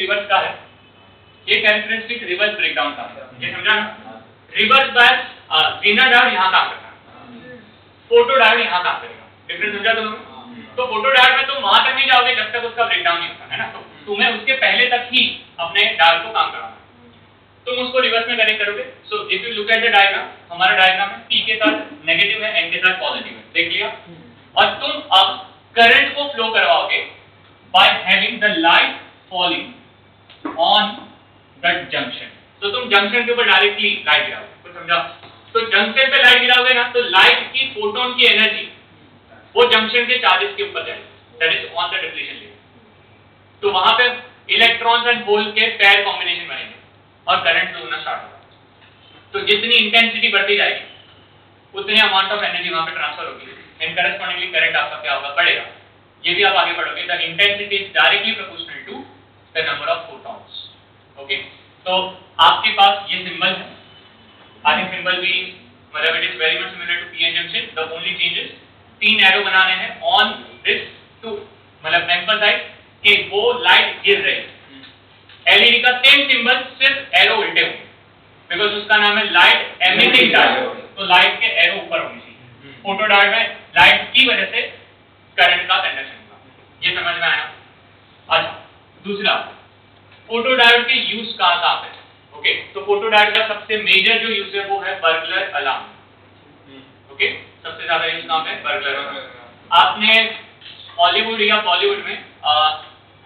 Reverse का है, ये कैरेक्टरिस्टिक रिवर्स ब्रेकडाउन का है, ये समझा ना? रिवर्स बायस जेनर डायोड यहाँ काम करता है, फोटो डायोड यहाँ काम करेगा, डिफरेंस समझा तुमने? तो फोटो डायोड में तुम वहां तक नहीं जाओगे जब तक उसका ब्रेकडाउन नहीं होता है ना, तो तुम्हें उसके पहले तक ही अपने डायोड को काम कराना है, तुम उसको रिवर्स में कनेक्ट करोगे। So if you look at the diagram, हमारा डायग्राम है P के साथ नेगेटिव है, N के साथ पॉजिटिव है, देख लिया? और तुम अब करंट को फ्लो करवाओगे by having the light falling on the junction. तो तुम जंक्शन के ऊपर डायरेक्टली लाइट गिराओगे, कुछ समझा? तो जंक्शन पे लाइट गिराओगे ना, तो लाइट की फोटोन की एनर्जी वो जंक्शन के चार्जेस के ऊपर जाएगी, that is on the depletion level. तो वहां पे इलेक्ट्रॉन्स एंड होल के पेयर कॉम्बिनेशन बनेंगे और करंट फ्लो होना स्टार्ट होगा। तो जितनी इंटेंसिटी बढ़ती जाएगी उतनी अमाउंट ऑफ एनर्जी वहां पे ट्रांसफर होगी, एंड करस्पॉन्डिंगली करंट आपका क्या होगा, बढ़ेगा। ये भी आप आगे पढ़ोगे, the intensity is directly proportional to the number of photons. Okay, तो आपके पास ये सिंबल है, आई थिंक सिंबल भी मतलब it is very much similar to PN junction, the only change is 3 arrow बनाने हैं ऑन दिस टू मतलब emphasise कि वो लाइट गिर रही है। एलईडी का सेम सिंबल, सिर्फ एरो उल्टे होंगे, बिकॉज उसका नाम है लाइट एमिटिंग डायोड, तो लाइट के एरो ऊपर होनी चाहिए। फोटो डायोड में लाइट की वजह से करंट का कंडक्शन होगा, ये समझ में आया? अच्छा, दूसरा फोटो डायोड के यूज कहां पे? ओके, तो फोटो डायोड का सबसे मेजर जो यूज है वो है बर्गलर अलार्म। ओके, सबसे ज्यादा यूज कहां पे? Burglar alarm. आपने हॉलीवुड या बॉलीवुड में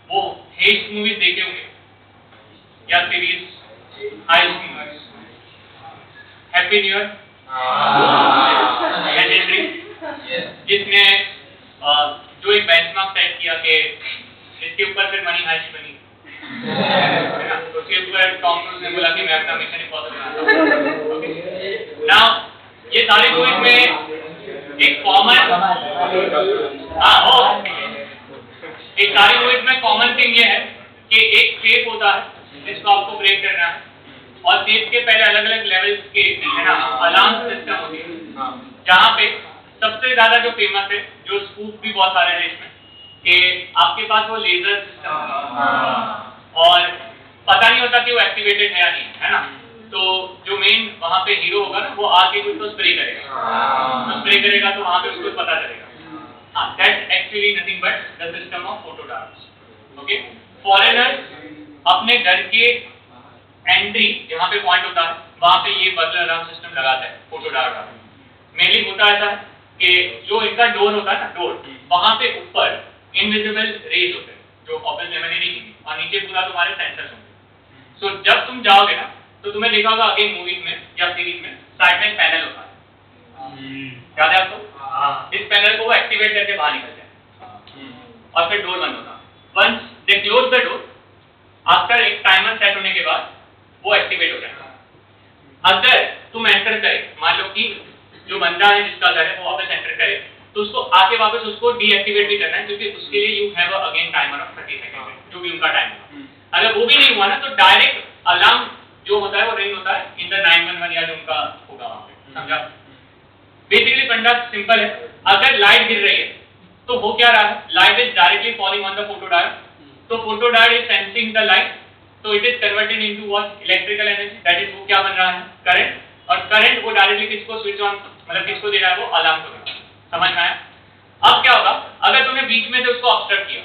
वो हेस्ट मूवीज देखे होंगे या series high school, happy new year, जिसमें जो एक बेंचमार्क सेट किया कि इसके ऊपर फिर मनी हाइस्ट बनी है ना, तो उसके ऊपर टॉम क्रूज ने बोला कि मैं अपना मिशन इम्पॉसिबल बनाता हूं। ओके, नाउ ये सारे मूवीज में एक कॉमन एक सारी मूवीज में कॉमन थिंग ये है कि एक सेफ होता है जिसको आपको ब्रेक करना है, और सेफ के पहले अलग अलग लेवल्स के है ना अलार्म सिस्टम होती है, जहाँ पे सबसे ज्यादा जो फेमस है, जो स्कूप भी बहुत सारे हैं इसमें, कि आपके पास वो लेजर सिस्टम और पता नहीं होता कि वो एक्टिवेटेड है या नहीं, है ना? तो जो मेन वहाँ पे हीरो होगा ना, वो आके कुछ तो स्प्रे करेगा, तो स्प्रे करेगा तो वहाँ पे उसको पता चलेगा। हाँ, that's actually nothing but the system of photo diodes. Okay, foreigners अपने घर के एंट्री जहाँ पे पॉइंट होता है वहाँ पे ये बर्गलर अलार्म सिस्टम लगाता है फोटो डायोड का। मेनली होता ऐसा है कि जो इनका डोर होता है ना, डोर वहाँ पे ऊपर इनविजिबल रेज होते हैं जो ऑफिस में मैंने नहीं की, और नीचे पूरा तुम्हारे सेंसर्स होंगे। सो जब तुम जाओगे ना तो तुम्हें देखा होगा अगेन मूवीज में या सीरीज में साइड में पैनल होता है, याद है आपको? इस पैनल को वो एक्टिवेट करके बाहर निकलते हैं और फिर डोर बंद होता है। Once they close the door, after एक टाइमर सेट होने के बाद वो एक्टिवेट हो जाएगा। अगर तुम एंटर करे, मान लो कि जो बंदा है जिसका घर है वो वापस एंटर करे, तो उसको आके वापस उसको डीएक्टिवेट भी करना है, क्योंकि उसके लिए you have again timer of 30 second, जो भी उनका टाइम होगा। अगर वो भी नहीं हुआ ना तो डायरेक्ट अलार्म जो होता है वो रिंग होता है इन द 911 या जो उनका होगा वहां पे, समझा? बेसिकली फंडा सिंपल है, अगर लाइट गिर रही है तो हो क्या रहा है, light is directly falling on the photo diode, तो photo diode is sensing the light, तो it is converted into what, electrical energy, that is वो क्या बन रहा है, करंट, और करंट वो डायरेक्टली किसको स्विच ऑन मतलब किसको दे रहा है, वो अलार्म को दे रहा है। समझ में आया? अब क्या होगा, अगर तुमने बीच में से उसको ऑब्स्ट्रक्ट किया,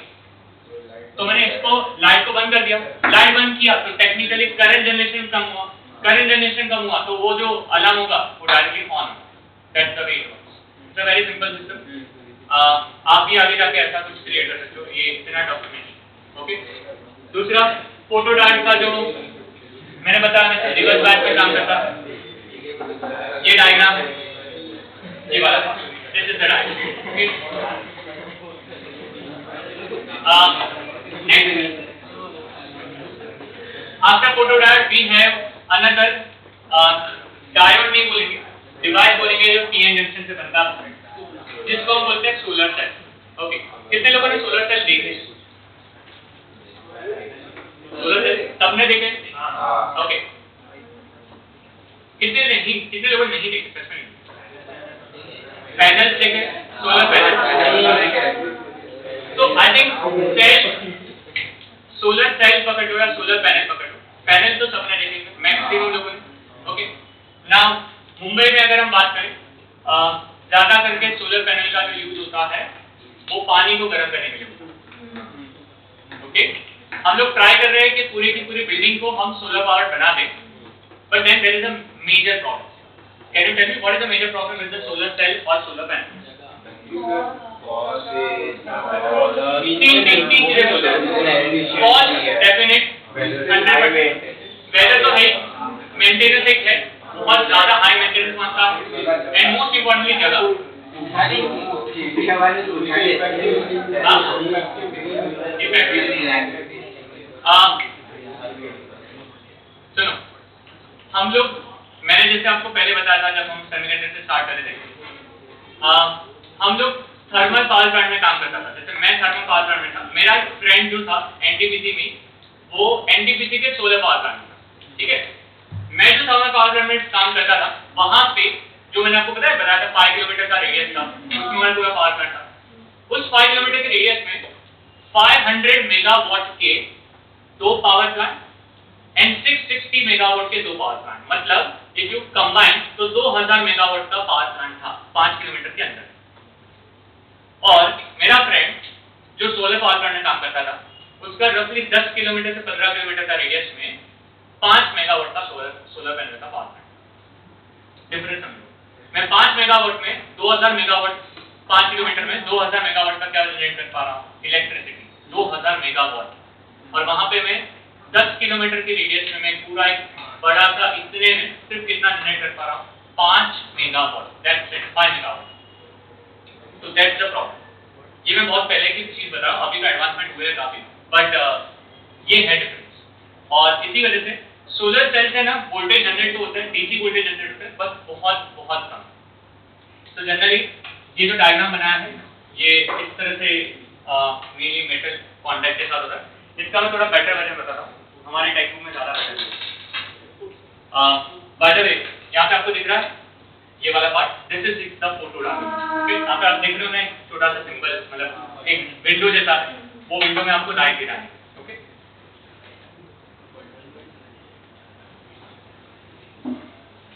तो मैंने इसको लाइट को बंद कर दिया, लाइट बंद किया तो टेक्निकली करंट जनरेशन कम हुआ, करंट जनरेशन कम हुआ तो वो जो अलार्म होगा वो डायरेक्टली ऑन होगा। That's the way it works. It's a very simple system. आप भी आगे जाके ऐसा कुछ क्रिएट कर सकते हो, ये इतना डॉक्यूमेंट। ओके, दूसरा फोटो डायोड का जो मैंने बताया मैं रिवर्स बायस पे काम करता है, ये डायग्राम है, ये वाला this is the diagram. Okay, next after photodiode we have another diode नहीं बोलेंगे, डिवाइस बोलेंगे जो पीएन जंक्शन से बनता है, जिसको हम बोलते हैं सोलर सेल। ओके, कितने लोगों ने सोलर सेल देखे? सोलर सेल सबने देखे? ओके, कितने लोगों ने नहीं देखे? सच में पैनल देखे, सोलर पैनल। तो आई थिंक सोलर सेल पकड़ो या सोलर पैनल पकड़ो, पैनल तो सबने देखेंगे मैक्सिमम लोगों ने। ओके, नाउ मुंबई में अगर हम बात करें, ज्यादा करके सोलर पैनल का जो यूज होता है वो पानी को गर्म करने के लिए होता है। ओके, हम लोग ट्राई कर रहे हैं कि पूरी की पूरी बिल्डिंग को हम सोलर पावर बना दें, but then there is a major problem. Can you tell me what is the major problem with the solar cell और सोलर पैनल? तीन चीजें बोलते हैं, कॉस्ट डेफिनेट 100%, वेदर तो है, मेंटेनेंस एक है, बहुत ज्यादा हाई मेंटेनेंस मांगता है, एंड मोस्ट इम्पोर्टेंटली जगह। सुनो, हम लोग, मैंने जैसे आपको पहले बताया था जब हम सेमीकंडक्टर से स्टार्ट कर रहे थे, हम लोग थर्मल पावर प्लांट में काम करता था। जैसे मैं थर्मल पावर प्लांट में था, मेरा एक फ्रेंड जो था एनटीपीसी में, वो एनटीपीसी के सोलर पावर प्लांट में था। ठीक है, मैं जो थर्मल पावर प्लांट में काम करता था, वहां पे जो मैंने आपको बताया था 5 किलोमीटर का रेडियस था, उसमें हमारा पूरा पावर प्लांट था। उस 5 किलोमीटर के रेडियस में 500 मेगावाट के 2 पावर प्लांट एंड 660 मेगावाट के 2 पावर प्लांट, मतलब इफ यू कंबाइन तो 2000 मेगावाट का पावर प्लांट था 5 किलोमीटर के अंदर। और मेरा फ्रेंड जो सोलर पावर प्लांट में काम करता था, उसका रफली 10 किलोमीटर से 15 किलोमीटर का रेडियस में 5 मेगावाट का सोलर पैनल का पावर प्लांट। डिफरेंस समझो, मैं 5 मेगावाट में 2000 मेगावाट, 5 किलोमीटर में 2000 मेगावाट का क्या जनरेट कर पा रहा हूँ, इलेक्ट्रिसिटी 2000 मेगावाट। और वहां पे मैं 10 किलोमीटर के रेडियस में मैं पूरा एक बड़ा सा इतने में सिर्फ कितना जनरेट कर पा रहा हूँ, 5 मेगावाट, दैट्स इट, 5 मेगावाट। तो दैट्स द प्रॉब्लम। ये मैं बहुत पहले की चीज बता रहा हूँ, अभी का एडवांसमेंट हुए काफी, बट ये है डिफरेंस। और इसी वजह से सोलर सेल से ना वोल्टेज जनरेट तो होता है, डीसी वोल्टेज जनरेट होता है, बस बहुत बहुत कम। तो जनरली ये जो डायग्राम बनाया है, ये इस तरह से मेनली मेटल कॉन्टैक्ट के साथ होता है। इसका मैं थोड़ा बेटर वर्जन बताता हूँ, हमारे टेक्स्ट बुक में ज्यादा बेटर है। बाय द वे, यहाँ पे आपको दिख रहा है ये वाला part, this is the photo diagram. Okay, यहाँ पे आप देख रहे हो ना एक छोटा सा सिंबल, मतलब एक विंडो जैसा है, वो विंडो में आपको लाइट दे रहा है। ओके,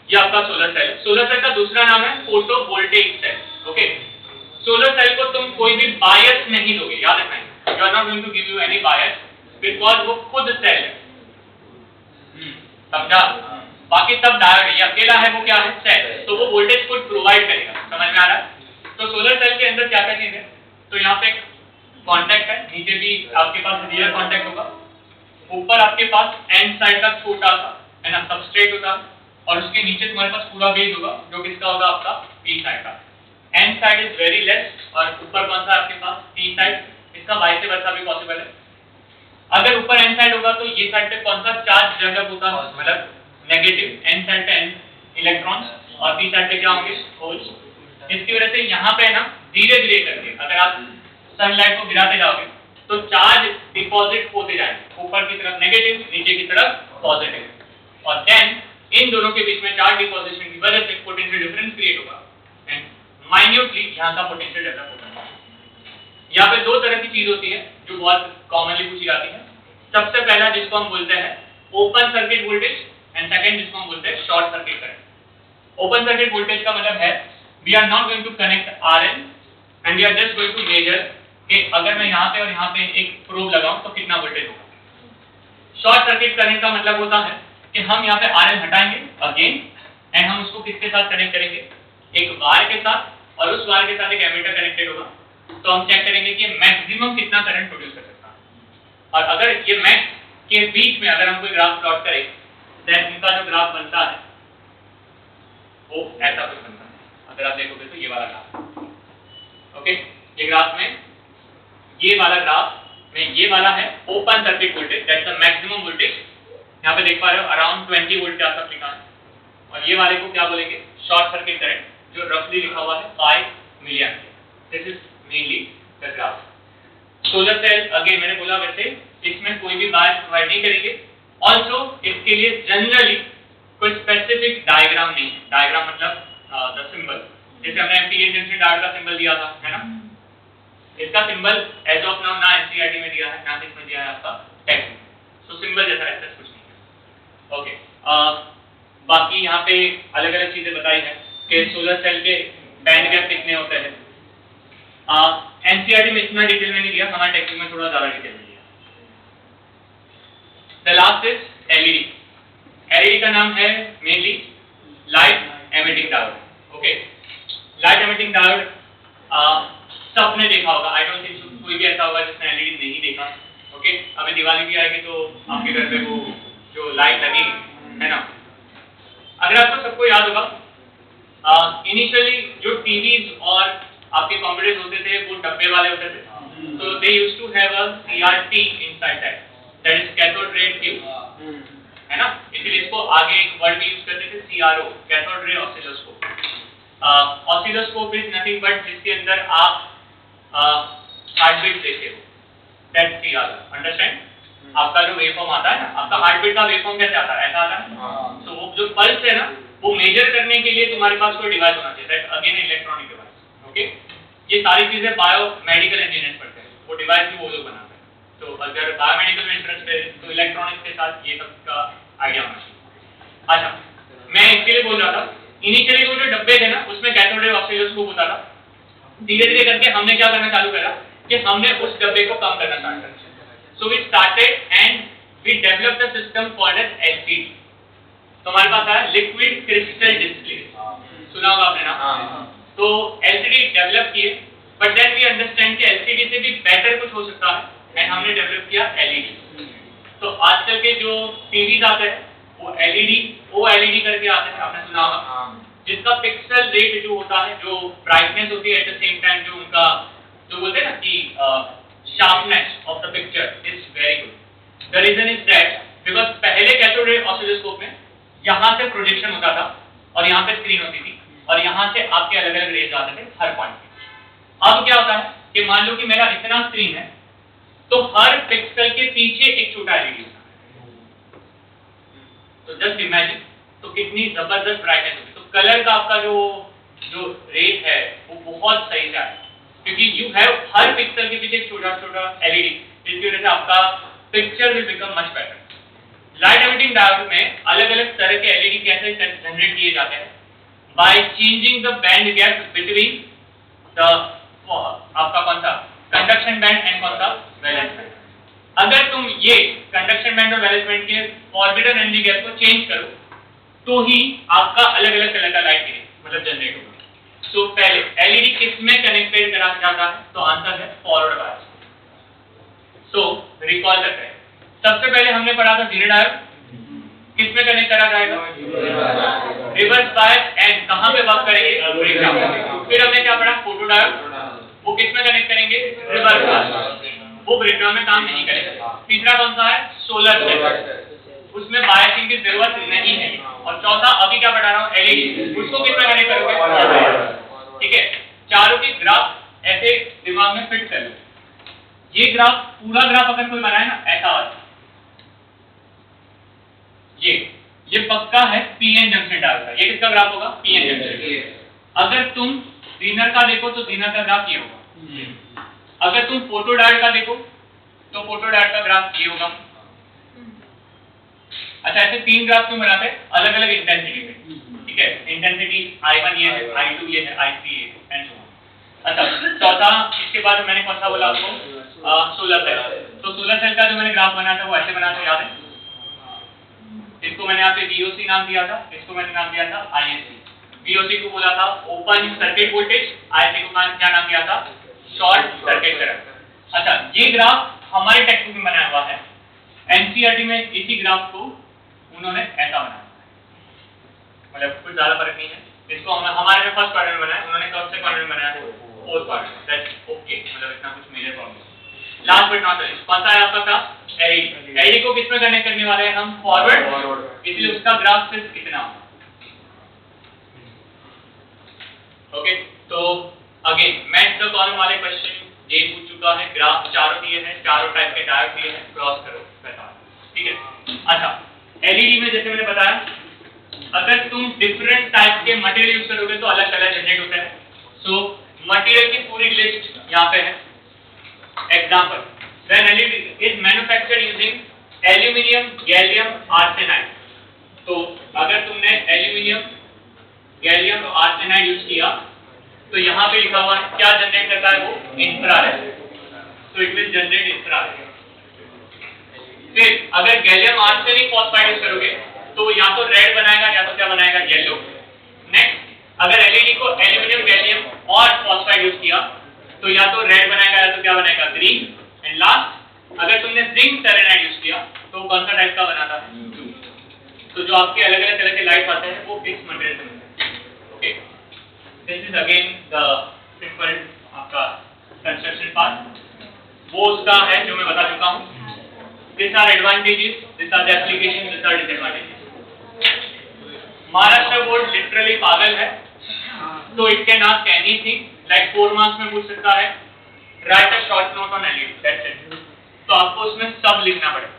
ये आपका सोलर सेल। सोलर सेल का दूसरा नाम है photovoltaic cell. Okay, solar cell को तुम कोई भी बायस नहीं दोगे, याद रखना, you are not going to give you any bias, because वो खुद सेल है। समझा? बाकी सब डायोड, ये अकेला है, वो क्या है, सेल, तो वो वोल्टेज खुद प्रोवाइड करेगा। समझ में आ रहा है? तो सोलर सेल के अंदर क्या क्या चीज है, तो यहाँ पे कॉन्टैक्ट है, नीचे भी आपके पास रियर कॉन्टैक्ट होगा, ऊपर आपके पास एंड साइड का छोटा सा है ना सबस्ट्रेट होगा, और उसके नीचे तुम्हारे पास पूरा बेस होगा, जो किसका होगा, आपका पी साइड का। And side is very less, और ऊपर कौन सा आपके पास, पी साइड। इसका वाइस वर्सा भी पॉसिबल है। अगर ऊपर एन साइड होगा तो ये साइड पे कौन सा चार्ज डेवलप होता है, मतलब नेगेटिव, एन साइड पे एन इलेक्ट्रॉन्स, और पी साइड पे क्या होंगे, होल्स। इसकी वजह से यहाँ पे ना धीरे धीरे करके अगर आप सनलाइट को गिराते जाओगे तो चार्ज डिपॉजिट होते जाएंगे, ऊपर की तरफ नेगेटिव, नीचे की तरफ पॉजिटिव, और देन इन दोनों के बीच में चार्ज डिपॉजिशन की वजह से पोटेंशियल डिफरेंस क्रिएट होगा, एंड माइन्यूटली यहाँ का पोटेंशियल डेवलप होगा। यहाँ पे दो तरह की चीज होती है जो बहुत कॉमनली पूछी जाती है। सबसे पहला जिसको हम बोलते हैं open circuit voltage, and second जिसको हम बोलते हैं short circuit current. Open circuit voltage का मतलब है we are not going to connect RL and we are just going to measure कि अगर मैं यहाँ पे और यहाँ पे एक प्रोब लगाऊं तो कितना वोल्टेज होगा। शॉर्ट सर्किट करंट का मतलब होता है कि हम यहाँ पे आरएल हटाएंगे अगेन, एंड हम उसको किसके साथ कनेक्ट करेंगे, एक वायर के साथ, और उस वायर के साथ एक एमीटर कनेक्टेड होगा। तो हम चेक करेंगे कि मैक्सिमम कितना करंट प्रोड्यूस कर सकता है, और अगर ये मैक्स के बीच में अगर हम कोई ग्राफ प्लॉट करें, देन इनका जो ग्राफ बनता है वो ऐसा कुछ बनता है। अगर आप देखोगे तो ये वाला ग्राफ, ओके, ये ग्राफ में, ये वाला ग्राफ में ये वाला है open circuit voltage, that's the maximum voltage. यहाँ पे देख पा रहे हो अराउंड 20 वोल्ट के आसपास लिखा है, और ये वाले को क्या बोलेंगे, शॉर्ट सर्किट करंट, जो रफली लिखा हुआ है 5 milliampere. This is mainly the graph. Solar cell again मैंने बोला वैसे इसमें कोई भी बायस प्रोवाइड नहीं करेंगे, ऑल्सो इसके लिए जनरली कोई स्पेसिफिक डायग्राम नहीं है। डायग्राम मतलब द सिंबल, जैसे हमने पीएन जंक्शन डायोड का सिंबल दिया था, है ना, इसका सिंबल एज ऑफ नाउ ना एनसीईआरटी में दिया है, ना इसमें दिया है आपका टेक्स्ट। सो सिंबल जैसा ऐसा कुछ नहीं है। ओके, बाकी यहाँ पे अलग अलग चीजें बताई है कि सोलर सेल के बैंड गैप कितने होते हैं। एनसीईआरटी में इतना डिटेल में नहीं दिया, हमारे टेक्स्ट में थोड़ा ज्यादा डिटेल में दिया। The last is LED. LED का नाम है mainly light emitting diode. Okay, light emitting diode सबने देखा होगा। आई डोंट थिंक कोई भी ऐसा होगा जिसने एलईडी नहीं देखा। ओके, अभी दिवाली भी आएगी तो आपके घर पे वो जो लाइट लगेगी है ना, अगर आपको सबको याद होगा, इनिशियली जो टीवीज और आपके कंप्यूटर्स होते थे वो डब्बे वाले होते थे। So they used to have a CRT inside that, that is cathode ray tube, है ना। इसलिए इसको आगे एक वर्ड भी यूज करते थे CRO, cathode ray oscilloscope। Oscilloscope is nothing but जिसके अंदर आप हार्ट बीट देखते हो, दैट्स CRO। अंडरस्टैंड? आपका जो वेवफॉर्म आता है ना, आपका हार्ट बीट का वेवफॉर्म कैसे आता है? ऐसा आता है। सो वो जो पल्स है ना, वो मेजर करने के लिए तुम्हारे पास कोई डिवाइस होना चाहिए, that again electronic device. Okay, ये सारी चीजें बायो मेडिकल इंजीनियर्स पढ़ते हैं, वो डिवाइस भी वो लोग बनाते हैं। तो अगर बायोमेडिकल में इंटरेस्ट है तो इलेक्ट्रॉनिक्स के साथ ये सब का आइडिया होना चाहिए। अच्छा, मैं इसके लिए बोल रहा था, इनिशियली वो जो डब्बे थे ना उसमें कैथोड रे ऑसिलोस्कोप होता था। धीरे धीरे करके हमने क्या करना चालू करा कि हमने उस डब्बे को कम करना स्टार्ट किया। So we started and we developed a system called as LCD. तो हमारे पास है लिक्विड क्रिस्टल डिस्प्ले, सुना होगा आपने ना। तो एलसीडी डेवलप किए, बट देन वी अंडरस्टैंड कि एलसीडी से भी बेटर कुछ हो सकता है एंड हमने डेवलप किया एलईडी। तो आजकल के जो टीवीज आते हैं वो एलईडी ओएलईडी करके आते हैं, आपने सुना होगा, जिसका पिक्सल रेट जो होता है, जो ब्राइटनेस होती है, एट द सेम टाइम जो उनका जो बोलते हैं ना कि sharpness of the picture is very good. The reason is that because पहले कैथोड रे ऑसिलोस्कोप में यहाँ से प्रोजेक्शन होता था और यहाँ पे स्क्रीन होती थी और यहाँ से आपके अलग अलग रेज आते थे हर पॉइंट पे। अब क्या होता है कि मान लो कि मेरा इतना स्क्रीन है तो हर पिक्सल के पीछे एक छोटा एलईडी होता है। तो जस्ट इमेजिन तो कितनी जबरदस्त ब्राइटनेस होती है। तो कलर का आपका जो रेट है वो बहुत सही से आए, क्योंकि यू हैव हर पिक्सल के पीछे एक छोटा छोटा एलईडी, जिसकी वजह से आपका picture will become much better. Light emitting diode में अलग अलग तरह के एलईडी कैसे जनरेट किए जाते हैं, by changing the band gap between the आपका कौन सा कंडक्शन बैंड एंड कौन सा वैलेंस बैंड। अगर तुम ये कंडक्शन बैंड और वैलेंस बैंड के फॉरबिडन एनर्जी गैप को चेंज करो तो ही आपका अलग अलग कलर का लाइट मतलब जनरेट होगा। सो पहले एलईडी किस में कनेक्टेड करा जाता है, तो आंसर है फॉरवर्ड बायस। सो रिकॉल करते हैं, सबसे पहले हमने पढ़ा था जीरो डायोड, किस में कनेक्ट करा जाएगा? रिवर्स बायस एंड कहां पे वर्क करेंगे? ब्रेकडाउन। फिर हमने क्या पढ़ा? फोटो डायोड, वो किस में कनेक्ट करेंगे? रिवर्स बायस, वो ब्रेकडाउन में काम नहीं करेगा। तीसरा कौन सा है? सोलर सेल, उसमें बायसिंग की जरूरत नहीं है। और चौथा अभी क्या पढ़ा रहा हूं? एलईडी, उसको किस में कनेक्ट करोगे? ठीक है, चारों की ग्राफ ऐसे दिमाग में फिट कर लो। ये ग्राफ पूरा ग्राफ अगर कोई बनाए ना ऐसा वाला, ये पक्का है पीएन जंक्शन डायोड का। ये किसका ग्राफ होगा? PN junction. अगर तुम डिनर का देखो तो डिनर का ग्राफ ये होगा। अगर तुम फोटो डायोड का देखो तो फोटो डायोड का ग्राफ ये होगा। अच्छा, ऐसे तीन ग्राफ क्यों बनाते हैं? अलग अलग इंटेंसिटी में, ठीक है। इंटेंसिटी I1 ये है, I2 ये है, I3 ये है एंड सो ऑन। अच्छा, चौथा इसके बाद मैंने कौन सा बोला आपको? Solar cell. तो सोलर सेल का जो मैंने ग्राफ बनाया था वो ऐसे बना था, याद है? इसको मैंने यहाँ पे VOC नाम दिया था, इसको मैंने नाम दिया था ISC। VOC को बोला था ओपन सर्किट वोल्टेज, ISC को क्या नाम दिया था? Short circuit current. अच्छा, ये ग्राफ हमारे टेक्स्ट बुक में बनाया हुआ है। एनसीईआरटी में इसी ग्राफ को उन्होंने ऐसा बनाया, मतलब कुछ ज्यादा फर्क नहीं है। इसको हमारे में फर्स्ट क्वाड्रेंट बनाया, उन्होंने कौन से क्वाड्रेंट बनाया है? Fourth quadrant. दैट्स ओके, मतलब इतना कुछ major problem. Last but not least, कौन सा है आपका ग्राफ? एलईडी। एलईडी को किस में कनेक्ट करने वाले हैं हम? फॉरवर्ड, इसलिए उसका ग्राफ सिर्फ इतना होगा। ओके, तो अगेन मैं द कॉलम वाले क्वेश्चन ये पूछ चुका है, ग्राफ चारों दिए हैं, चारों टाइप के डायोड दिए हैं, क्रॉस करो बता, ठीक है। अच्छा, एलईडी में जैसे मैंने बताया, अगर तुम डिफरेंट टाइप के मटेरियल यूज करोगे तो अलग कलर जनरेट होता है। सो मटेरियल की पूरी लिस्ट यहाँ पे है। Example, when LED is manufactured using aluminium gallium arsenide, तो अगर तुमने एल्यूमिनियम गैलियम आर्सेनाइड यूज किया तो यहाँ पे लिखा हुआ है क्या जनरेट करता है वो इंफ्रारेड, तो इट विल जनरेट इंफ्रारेड। फिर अगर गैलियम आर्सेनिक फॉस्फाइड यूज करोगे तो या तो रेड बनाएगा या तो क्या बनाएगा येलो। नेक्स्ट अगर एलईडी को एल्यूमिनियम गैलियम और फॉस्फाइड यूज किया तो या तो रेड बनाएगा या तो क्या बनाएगा ग्रीन। एंड लास्ट अगर तुमने जिंक सेलेनाइड यूज किया तो कौन सा टाइप का बनाता है ब्लू। तो जो आपके अलग अलग तरह के लाइट्स आते हैं वो फिक्स मटेरियल से मिलते हैं। Okay, this is again the simple आपका कंस्ट्रक्शन पार्ट, वो उसका है जो मैं बता चुका हूँ। These are advantages, these are the applications, these are disadvantages. Maharashtra board literally पागल है, तो it can ask anything like 4 marks में पूछ सकता है write a short note on LED, that's it. तो आपको उसमें सब लिखना पड़ेगा,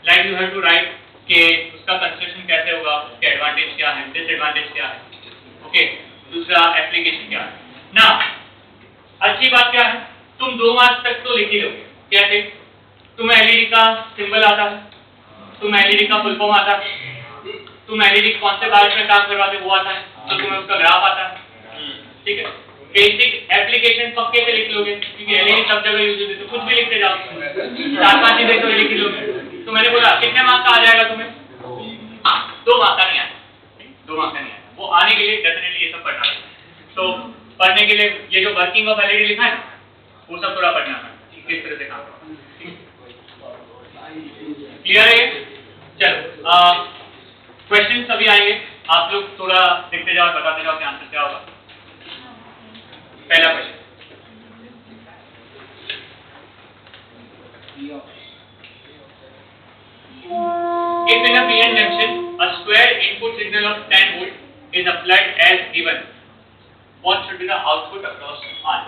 like you have to write कि उसका कंस्ट्रक्शन कैसे होगा, उसके एडवांटेज क्या है, डिसएडवांटेज क्या है, ओके, दूसरा एप्लीकेशन क्या है ना। अच्छी बात क्या है, तुम 2 मार्क्स तक तो लिख ही लोगे। कैसे? तुम्हें एलईडी का सिंबल आता है, तुम्हें एलईडी का फुल फॉर्म आता है, तुम एलईडी कौन से बार में काम करवाते वो आता है, तो तुम्हें उसका ग्राफ आता है, ठीक है। बेसिक एप्लीकेशन पक्के से लिख लोगे क्योंकि एलईडी सब जगह यूज होती है, तो कुछ भी लिखते जाओ, 4-5 चीजें तो लिख लोगे। तो मैंने बोला कितने मार्क्स का आ जाएगा तुम्हें? 2 मार्क्स का नहीं आया, 2 मार्क्स का नहीं आया। वो आने के लिए डेफिनेटली ये सब पढ़ना है। तो पढ़ने के लिए ये जो वर्किंग ऑफ एलईडी लिखा है वो सब थोड़ा पढ़ना है, किस तरह से काम करता है। क्लियर है? चलो क्वेश्चन सभी आएंगे, आप लोग थोड़ा देखते जाओ, बताते जाओ कि आंसर क्या होगा। पहला question, if in a PN junction a square input signal of 10 volt is applied as given, what should be the output across R?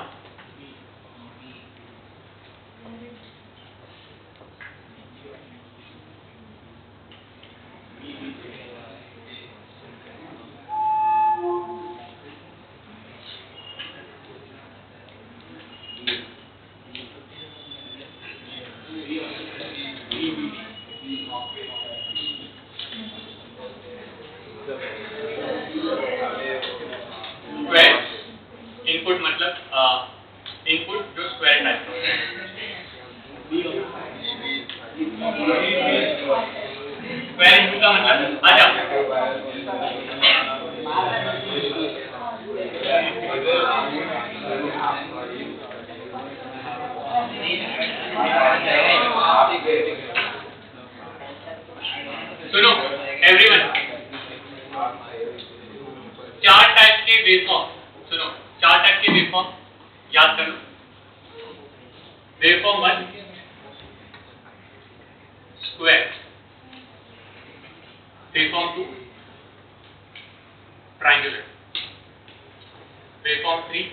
Input मतलब इनपुट जो स्क्वायर टाइप का, स्क्वायर इनपुट का मतलब आजा सुनो एवरीवन, 4 टाइप के waveform, सुनो 4 type के वेवफॉर्म याद करो। Waveform 1 square, waveform 2 triangular, waveform 3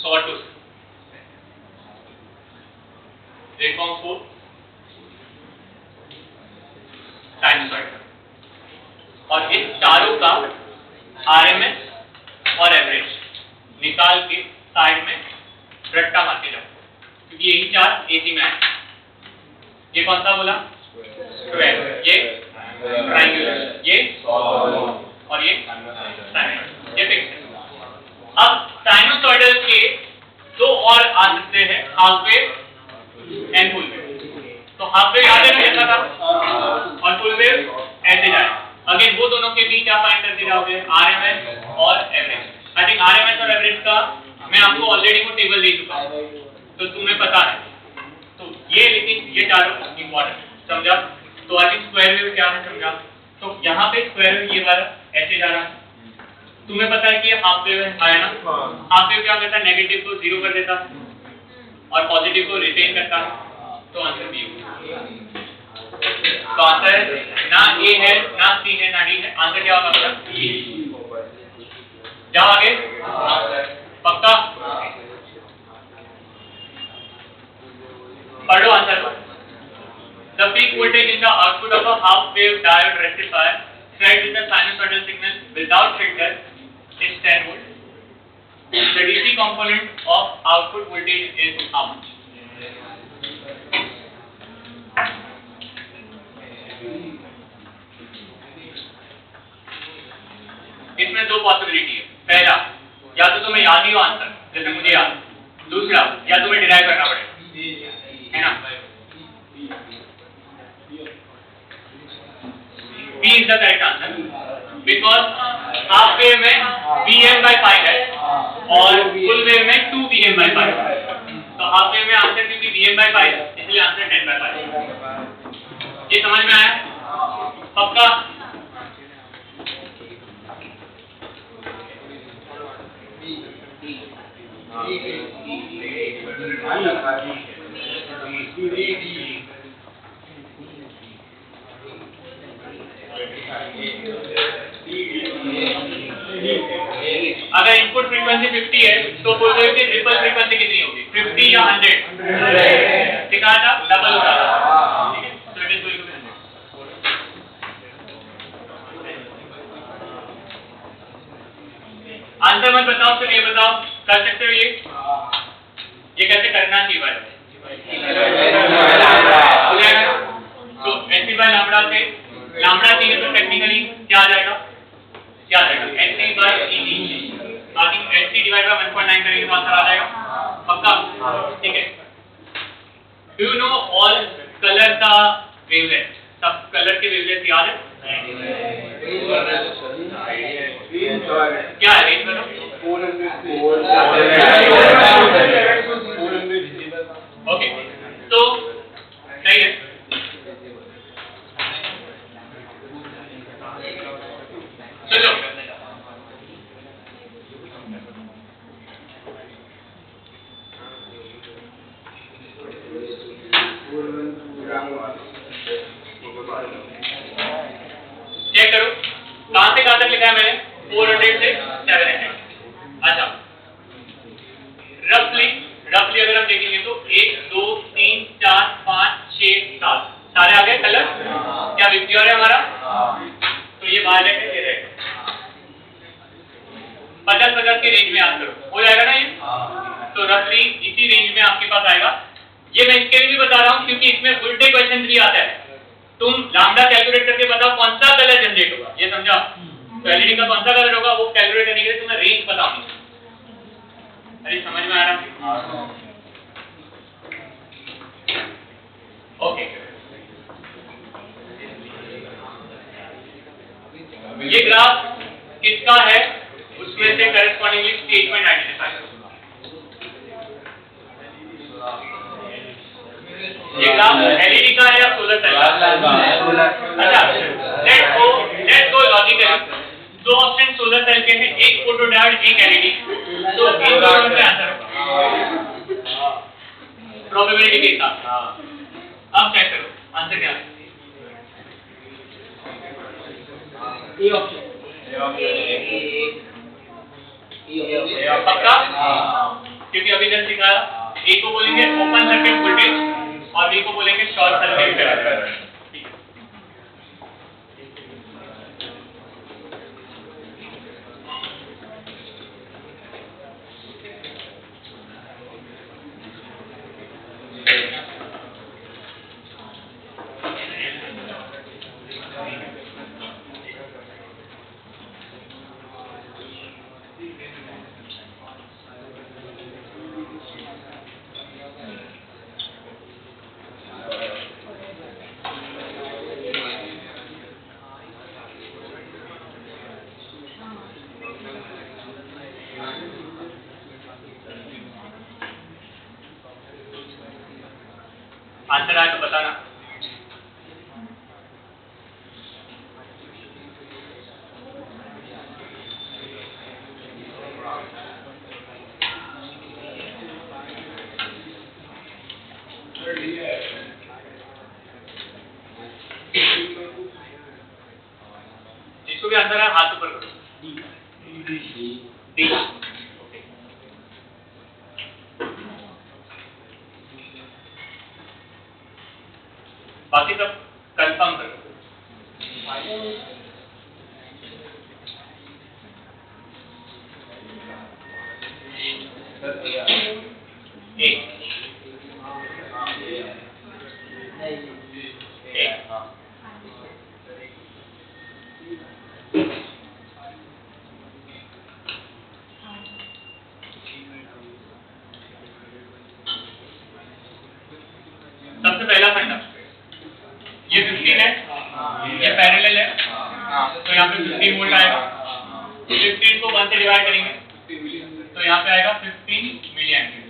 sawtooth, waveform 4 sinusoidal. और इस चारों का आरएमएस और एवरेज निकाल के साइड में रट्टा मारते जाओ, क्योंकि यही 4 एसी में है। ये कौन सा बोला? स्क्वायर, ये ट्रायंगुलर, ये और ये साइनसॉइडल, ये फिक्स है। अब साइनसॉइडल के 2 और आ सकते हैं, half wave and full wave. तो हाफ वेव याद है कैसा था, और फुल वेव ऐसे जाए। अगेन वो दोनों के बीच आप फाइंड करके जाओगे आरएमएस और एवरेज। आई थिंक आरएमएस और एवरेज का मैं आपको ऑलरेडी वो टेबल दे चुका हूं, तो तुम्हें पता है। तो ये लेकिन ये चारों इंपॉर्टेंट समझा। तो आई थिंक स्क्वायर वेव क्या है समझा। तो यहाँ पे स्क्वायर वेव ये वाला ऐसे जा रहा है, तुम्हें पता है कि ये हाफ वेव है ना। हाफ वेव क्या करता है, नेगेटिव को 0 कर देता है और पॉजिटिव को रिटेन करता है। तो आंसर बी होगा। तो आंसर ना ए है, ना सी है, ना डी है। आंसर क्या होगा आपका? जाओ आगे, पक्का पढ़ो answer. The peak voltage in the output of a half wave diode rectifier fed with a sinusoidal signal without filter is 10 volt. The DC component of output voltage is how much? इसमें दो possibility है। पहला, या तो तुम्हें याद ही हो answer, जैसे मुझे याद। दूसरा, या तुम्हें डिराइव करना पड़ेगा, है ना। B is the correct answer because half wave में Vm/5 है और फुल वेव में 2Vm/5 है। तो हाफ वेव में आंसर क्योंकि Vm/5 है, इसलिए आंसर 10/5। ये समझ में आया? पक्का? अगर इनपुट फ्रीक्वेंसी 50 है तो फुल वेव की ट्रिपल फ्रीक्वेंसी कितनी होगी? 50 या 100? दिखा था, डबल होता था। ठीक है, तो it is going to be 100। Answer मत बताओ, तो ये बताओ, कर सकते हो ये कैसे करना चाहिए भाई? तो एनसी बाय लैम्बडा से लैम्बडा 3 है तो टेक्निकली क्या आ जाएगा? NC by ET. बाकी एनसी डिवाइड बाय 1.9 करेंगे तो आंसर आ जाएगा। पक्का? ठीक है। Do you know all colour का वेवलेंथ? सब कलर के वेवलेंथ याद है? क्या है रेंज बताओ? 400। ओके, तो सही है। चलो, चेक करो कहां से कहां तक लिखा है मैंने? 400 से 700। अच्छा, रफली अगर हम देखेंगे तो 1 2 3 4 5 6 7 सारे आ गए कलर। क्या विक्योर है हमारा? तो ये बाहर लेके ये रहेगा। 50 के रेंज में याद करो, हो जाएगा ना ये? तो रफली इसी रेंज में आपके पास आएगा। ये मैं इसके लिए भी बता रहा हूं क्योंकि इसमें उल्टे क्वेश्चन भी आता है। तुम लैम्बडा कैलकुलेट करके बताओ कौन सा कलर जनरेट होगा, ये समझा? तो एलईडी का कौन सा कलर होगा वो कैलकुलेट करने के लिए तुम्हें रेंज पता होनी चाहिए। अरे समझ में आ रहा है? ओके, ये ग्राफ किसका है उसमें से करेस्पॉन्डिंगली स्टेटमेंट आइडेंटिफाई करो। ये ग्राफ एलईडी का है या सोलर सेल का? अच्छा, लेट्स गो लॉजिकली। दो ऑप्शन सोलर सेल के हैं, एक फोटोडायोड एक एलईडी। तो इन दोनों में आंसर होगा प्रोबेबिलिटी के हिसाब से। अब चेक करो आंसर क्या है। ए ऑप्शन पक्का? क्योंकि अभी जब सिखाया, ए को बोलेंगे ओपन सर्किट वोल्टेज और बी को बोलेंगे शॉर्ट सर्किट करंट। आंसर आया तो बताना। जिसको भी आंसर है हाथ ऊपर करो। डी। बाकी सब कंफर्म करो। एक 15 है, ये पैरेलल है, तो यहाँ पे 15 वोल्ट आएगा। 15 को 1 से डिवाइड करेंगे तो यहाँ पे आएगा 15 मिली एम्पीयर।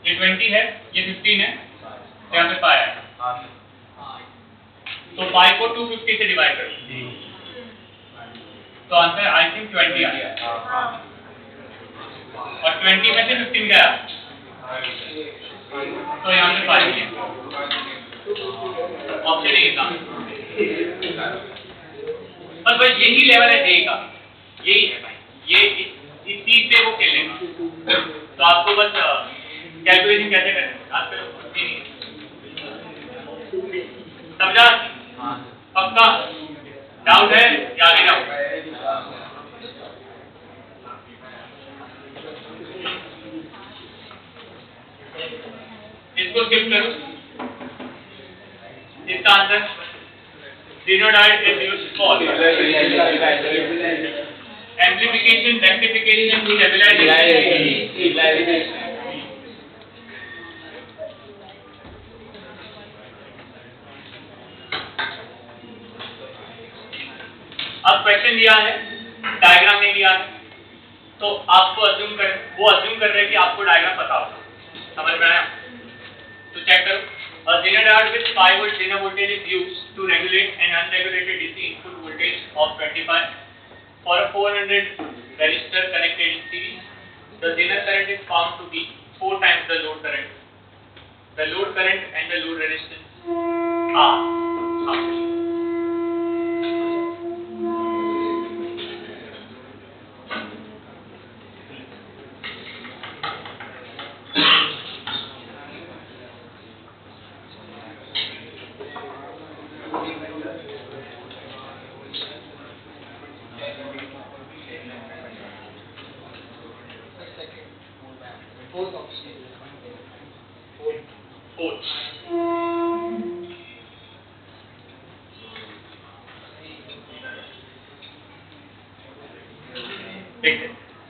ये 20 है, ये 15 है, तो यहाँ पे पाई आएगा। तो पाई को 250 से डिवाइड करेंगे तो आंसर आई थिंक 20 आ गया। और 20 में से 15 गया तो यहाँ पे पाई लिया। ऑप्शन ए था। पर बस यही लेवल है जे का, यही है भाई, ये इस चीज से वो खेलेगा। तो आपको बस कैलकुलेशन कैसे करें आप समझा? पक्का डाउट है या आगे जाओ? इसको स्किप करो। इसका answer sinusoid is used for amplification, rectification, stabilization. अब क्वेश्चन दिया है, डायग्राम नहीं दिया है, तो आपको अज्यूम कर, वो अज्यूम कर रहे हैं कि आपको डायग्राम पता होगा। समझ में आया? तो चेक करो। A zener diode with 5 volt zener voltage is used to regulate an unregulated DC input voltage of 25 for a 400 resistor connected in series. The zener current is found to be 4 times the load current. The load current and the load resistance are how many?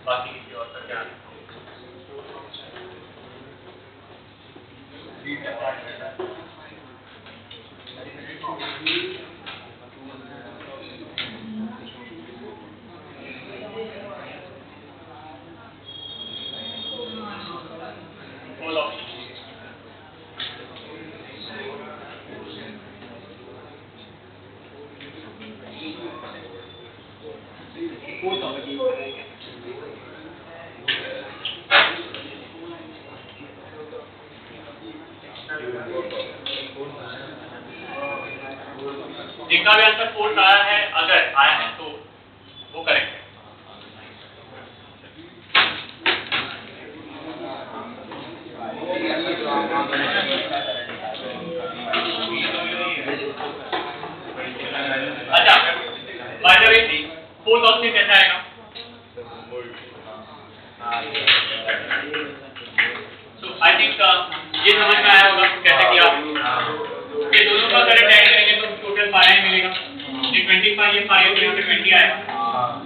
बाकी किसी और का क्या जिनका भी answer fourth आया है, अगर आया है तो वो करेक्ट है। अच्छा, by the way fourth option कैसा आएगा? तो आई थिंक ये समझ में आया होगा कैसे किया। ये दोनों का करंट ऐड करेंगे तो टोटल 5 मिलेगा। ये 25 ये 5 तो यहाँ पे 20 आएगा,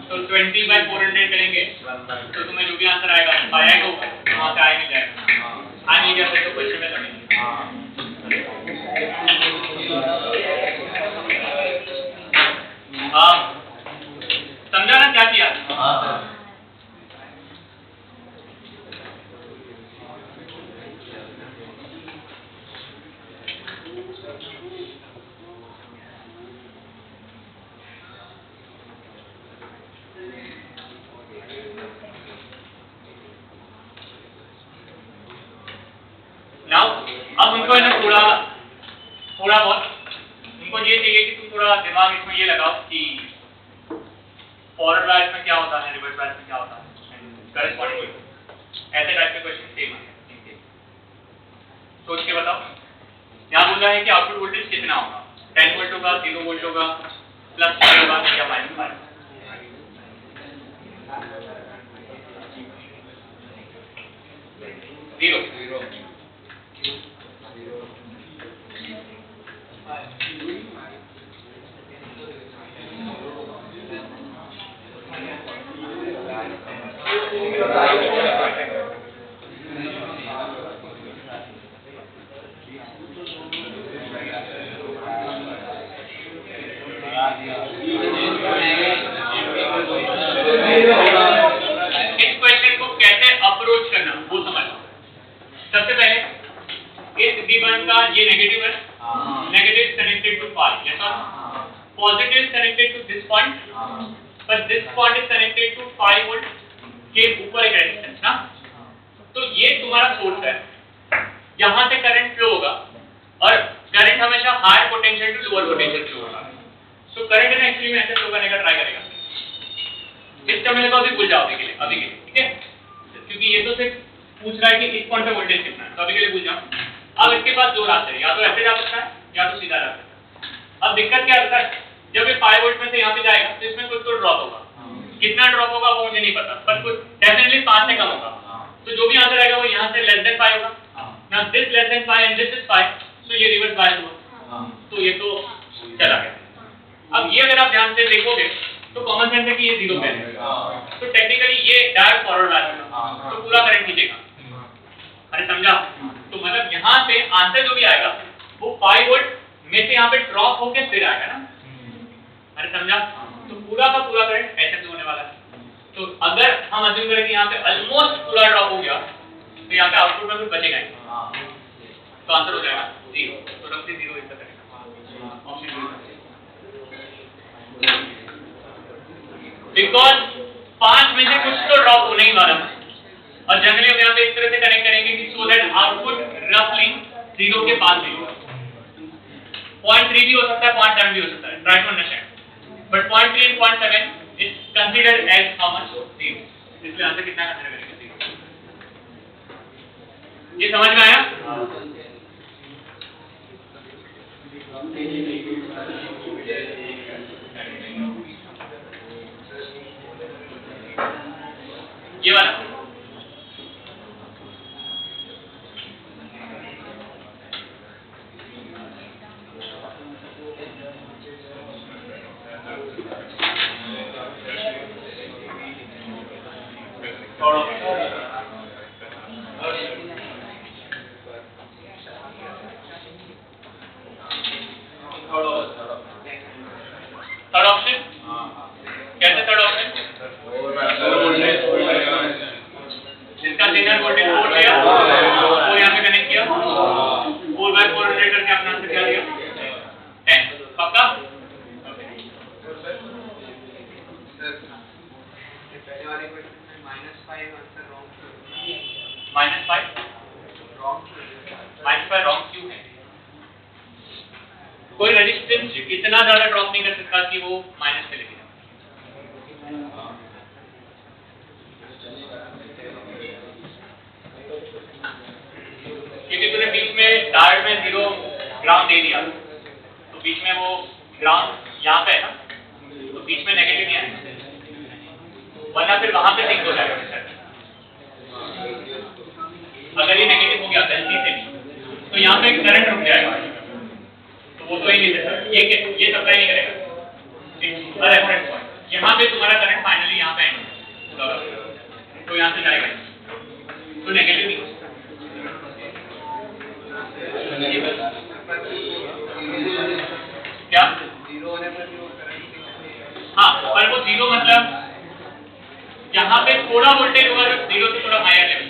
तो 20/400 करेंगे तो तुम्हें जो भी आंसर आएगा 5 आएगा ऊपर, वहाँ से आए मिल जाएगा। आ नहीं गया तो क्वेश्चन में करेंगे। समझा ना क्या किया? अब उनको है ना थोड़ा बहुत उनको ये चाहिए कि तुम थोड़ा दिमाग इसमें ये लगाओ कि फॉरवर्ड बायस में क्या होता है, रिवर्स बायस में क्या होता है, करेस्पॉन्डिंग ऐसे टाइप के क्वेश्चन सेम है। सोच के बताओ। यहाँ बोल रहा है कि आउटपुट वोल्टेज कितना होगा, 10 वोल्ट होगा, 0 वोल्ट होगा, +5 होगा या -5? जीरो। ये नेगेटिव है, negative connected to pi, yes और positive connected to this point, but this point is connected to 5 volt के ऊपर एक रेजिस्टेंस ना, तो ये तुम्हारा सोर्स है, यहाँ से करंट फ्लो होगा और करंट हमेशा higher potential to lower potential flow होगा। सो करंट है एक्चुअली में ऐसे फ्लो करने का ट्राई करेगा। इस टर्मिनल को अभी भूल जाओ अभी के लिए, ठीक है, क्योंकि ये तो सिर्फ पूछ रहा है कि इस पॉइंट पे वोल्टेज कितना है, तो अभी के लिए भूल जाओ। अब इसके पास दो रास्ते हैं, या तो ऐसे जा सकता है या तो सीधा जा सकता है। अब दिक्कत क्या होता है, जब ये 5 वोल्ट में से यहाँ पे जाएगा तो इसमें कुछ तो ड्रॉप होगा, कितना ड्रॉप होगा वो मुझे नहीं पता, पर कुछ डेफिनेटली 5 से कम होगा। तो जो भी आंसर आएगा वो यहाँ से लेस देन 5 होगा। Now this less than 5 and this is 5, सो ये रिवर्स बायस हुआ, तो ये तो चला गया। अब ये अगर आप ध्यान से देखोगे तो कॉमन सेंस है कि ये 0 पे है, तो टेक्निकली ये डायरेक्ट फॉरवर्ड बायस होगा, तो पूरा करंट खींचेगा। अरे समझा? तो मतलब यहाँ से आंसर जो भी आएगा वो 5 वोल्ट में से यहाँ पे ड्रॉप होके फिर आएगा ना। अरे समझा? तो पूरा का पूरा करंट ऐसे भी होने वाला है। तो अगर हम अज्यूम करें कि यहाँ पे ऑलमोस्ट पूरा ड्रॉप हो गया तो यहाँ पे आउटपुट में कुछ बचेगा नहीं, तो आंसर हो जाएगा 0। तो रफली 0 इतना करेगा ऑप्शन बिकॉज 5 में से कुछ तो ड्रॉप होने ही वाला है, और जनरली हम यहाँ पे इस तरह से कनेक्ट करेंगे कि सो दैट आउटपुट रफली 0 के पास भी होगा। 0.3 भी हो सकता है, 0.7 भी हो सकता है, try to understand, but 0.3 and 0.7 is considered as how much? 0। इसलिए आंसर कितना कंसीडर करेंगे? 0। ये समझ में आया? ये वाला थर्ड ऑप्शन कैसे? थर्ड ऑप्शन जिसका सिग्नल वोल्टेज 4 दिया वो यहाँ पे कनेक्ट किया, 4/400 करके अपना आंसर क्या दिया? 10। पक्का? -5 रॉन्ग क्यों है? कोई रेजिस्टेंस इतना ज्यादा ड्रॉप नहीं कर सकता कि वो माइनस पे लेके जाए। क्योंकि तूने बीच में डायोड में 0 ग्राउंड दे दिया, तो बीच में वो ग्राउंड यहाँ पे है ना, तो बीच में नेगेटिव नहीं आएगा, वरना फिर वहां पे सिंक हो जाएगा। अगर ये नेगेटिव हो गया गलती से भी तो यहाँ पे करंट रुक जाएगा, तो वो तो ही नहीं देता, ये सप्लाई नहीं करेगा। रेफरेंस पॉइंट यहाँ पे तुम्हारा करंट फाइनली यहाँ पे एंड होगा, तो यहाँ से जाएगा, तो नेगेटिव नहीं हो सकता। क्या 0 होने पर हाँ, पर वो 0 मतलब यहाँ पे थोड़ा वोल्टेज होगा, जब 0 से थोड़ा हायर लेवल,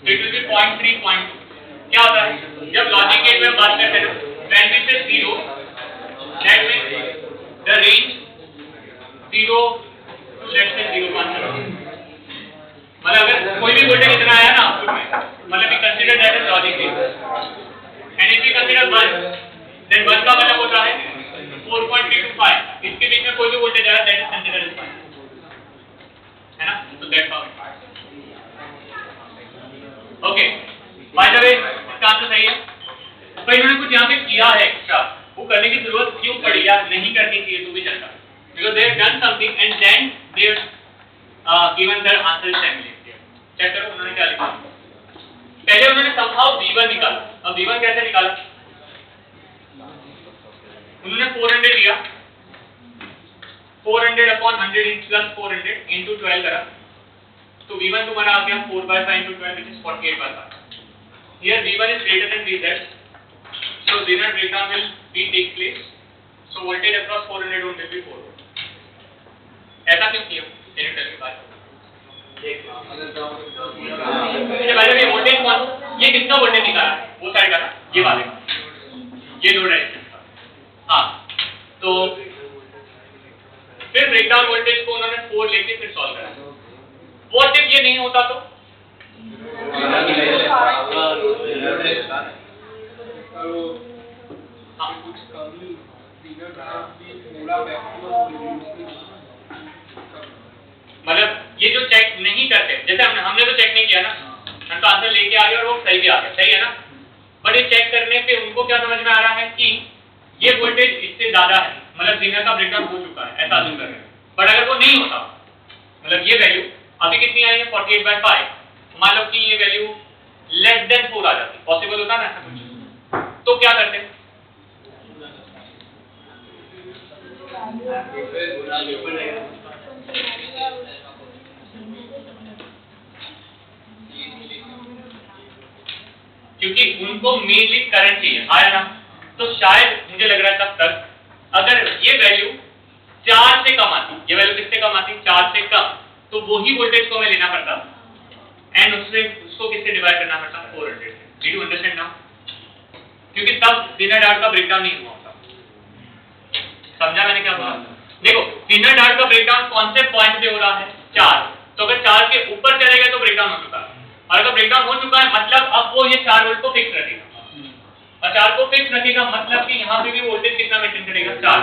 तो इट विल बी 0.3 0.2। क्या होता है जब लॉजिक गेट में बात करते हैं, when we say 0 that means the range 0 to let's say 0.7, मतलब अगर कोई भी वोल्टेज इतना आया ना आउटपुट में, मतलब we consider that as logic gate, and if we consider 1 then 1 का मतलब होता है 4.3 to 5, इसके बीच में कोई भी वोल्टेज आया that is considered as 1, है ना? तो that's how it works। Okay, by the way इसका आंसर सही है, पर इन्होंने कुछ यहाँ पे किया है एक्स्ट्रा, वो करने की जरूरत क्यों पड़ी या नहीं करनी चाहिए तो भी चलता, because they have done something and then they have given their answer similarly. Check करो उन्होंने क्या लिखा। पहले उन्होंने समहाउ V1 निकाला। अब V1 कैसे निकाला? उन्होंने 400 लिया, 400 upon 100 plus 400 into 12 करा, तो V1 तुम्हारा आ गया 4/5 into 12 which is 48/5। Here V1 is greater than Vz, so zener breakdown will be take place, so voltage across 400 ohm will be 4 volt। ऐसा क्यों किया? Can you tell me why? ये भाई ये वोल्टेज कौन? ये कितना वोल्टेज निकाला? वो साइड का ना, ये वाले का, ये लोड रेजिस्टेंस का। हाँ, तो फिर ब्रेकडाउन वोल्टेज को उन्होंने 4 लेके फिर सॉल्व करा। व्हाट इफ ये नहीं होता तो? मतलब ये जो चेक नहीं करते, जैसे हमने तो चेक नहीं किया ना, हम तो आंसर लेके आ गए और वो सही भी आ गया, सही है ना। बट ये चेक करने पे उनको क्या समझ में आ रहा है कि ये वोल्टेज इससे ज्यादा है, मतलब जेनर का ब्रेकडाउन हो चुका है, ऐसा अज्यूम कर रहे हैं। बट अगर वो नहीं होता, मतलब ये वैल्यू अभी कितनी आई है 48/5, मान लो कि ये वैल्यू लेस देन 4 आ जाती, पॉसिबल होता ना ऐसा कुछ, तो क्या करते हैं? क्योंकि उनको मेनली करंट चाहिए, आया ना। तो शायद मुझे लग रहा है तब तक अगर ये वैल्यू 4 से कम आती, ये वैल्यू किससे कम आती, 4 से कम, तो वही वोल्टेज को हमें लेना पड़ता एंड उसको किससे डिवाइड करना पड़ता, 400 से। Do you understand now? क्योंकि तब डिनर डार्ट का ब्रेकडाउन नहीं हुआ होता। समझा मैंने क्या बोला? देखो, डिनर डार्ट का ब्रेकडाउन कौन से पॉइंट पे हो रहा है, 4। तो अगर 4 के ऊपर चले गए तो ब्रेकडाउन हो चुका है, और अगर ब्रेकडाउन हो चुका है मतलब अब वो ये 4 वोल्ट को फिक्स रखेगा, और 4 को फिक्स रखेगा मतलब कि यहाँ पे भी वोल्टेज कितना मेंटेन करेगा, 4।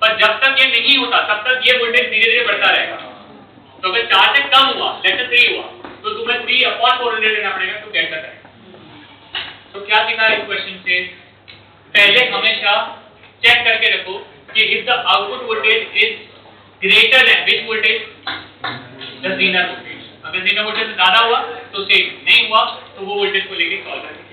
पर जब तक ये नहीं होता तब तक ये वोल्टेज धीरे धीरे बढ़ता रहेगा। तो अगर 4 से कम हुआ, लेट्स से 3 हुआ, तो तुम्हें 3/400 लेना पड़ेगा टू गेट द करंट। तो क्या सीखा इस क्वेश्चन से? पहले हमेशा चेक करके रखो कि if the output voltage is greater than which voltage, the zener voltage. अगर जेनर वोल्टेज ज्यादा हुआ तो सेम, नहीं हुआ तो वो वोल्टेज को लेके सॉल्व करेंगे।